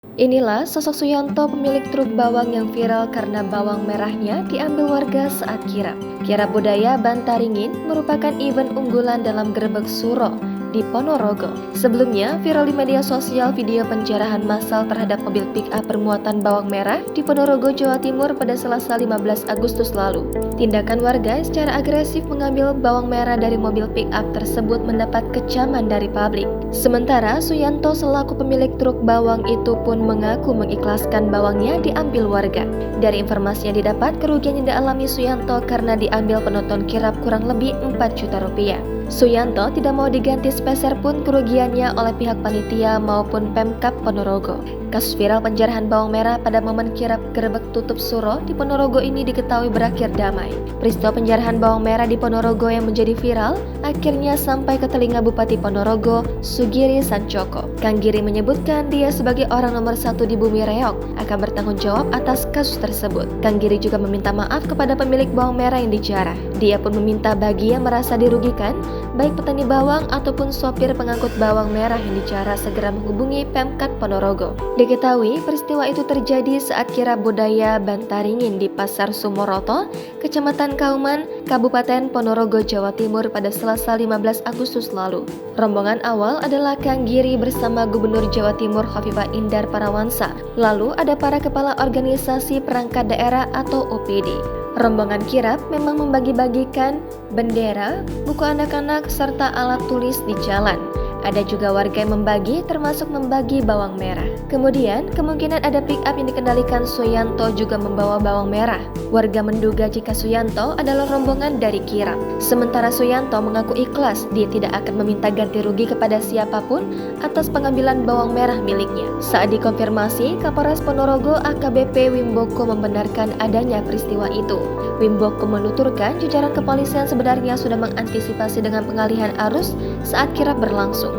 Inilah sosok Suyanto, pemilik truk bawang yang viral karena bawang merahnya diambil warga saat kirap. Kirap budaya Bantaringin merupakan event unggulan dalam Grebek Suro di Ponorogo. Sebelumnya, viral di media sosial video penjarahan massal terhadap mobil pick-up bermuatan bawang merah di Ponorogo, Jawa Timur pada Selasa 15 Agustus lalu. Tindakan warga secara agresif mengambil bawang merah dari mobil pick-up tersebut mendapat kecaman dari publik. Sementara Suyanto selaku pemilik truk bawang itu pun mengaku mengikhlaskan bawangnya diambil warga. Dari informasi yang didapat, kerugian yang dialami Suyanto karena diambil penonton kirap kurang lebih 4 juta rupiah. Suyanto tidak mau diganti sepeser pun kerugiannya oleh pihak panitia maupun Pemkab Ponorogo. Kasus viral penjarahan bawang merah pada momen kirap Grebek tutup Suro di Ponorogo ini diketahui berakhir damai. Peristiwa penjarahan bawang merah di Ponorogo yang menjadi viral akhirnya sampai ke telinga Bupati Ponorogo, Sugiri Sancoko. Kang Giri menyebutkan dia sebagai orang nomor 1 di bumi reog akan bertanggung jawab atas kasus tersebut. Kang Giri juga meminta maaf kepada pemilik bawang merah yang dijarah. Dia pun meminta bagi yang merasa dirugikan, baik petani bawang ataupun sopir pengangkut bawang merah yang dijarah segera menghubungi Pemkab Ponorogo. Diketahui peristiwa itu terjadi saat kirap budaya Bantaringin di Pasar Sumoroto, Kecamatan Kauman, Kabupaten Ponorogo, Jawa Timur pada Selasa 15 Agustus lalu. Rombongan awal adalah Kang Giri bersama Gubernur Jawa Timur Khofifah Indar Parawansa. Lalu ada para kepala organisasi perangkat daerah atau OPD. Rombongan kirap memang membagi-bagikan bendera, buku anak-anak, serta alat tulis di jalan. Ada juga warga yang membagi, termasuk membagi bawang merah. Kemudian, kemungkinan ada pick-up yang dikendalikan Suyanto juga membawa bawang merah. Warga menduga jika Suyanto adalah rombongan dari kirap. Sementara Suyanto mengaku ikhlas, dia tidak akan meminta ganti rugi kepada siapapun atas pengambilan bawang merah miliknya. Saat dikonfirmasi, Kapolres Ponorogo AKBP Wimboko membenarkan adanya peristiwa itu. Wimboko menuturkan jajaran kepolisian sebenarnya sudah mengantisipasi dengan pengalihan arus saat kirap berlangsung.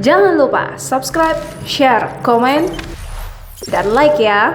Jangan lupa subscribe, share, komen, dan like ya.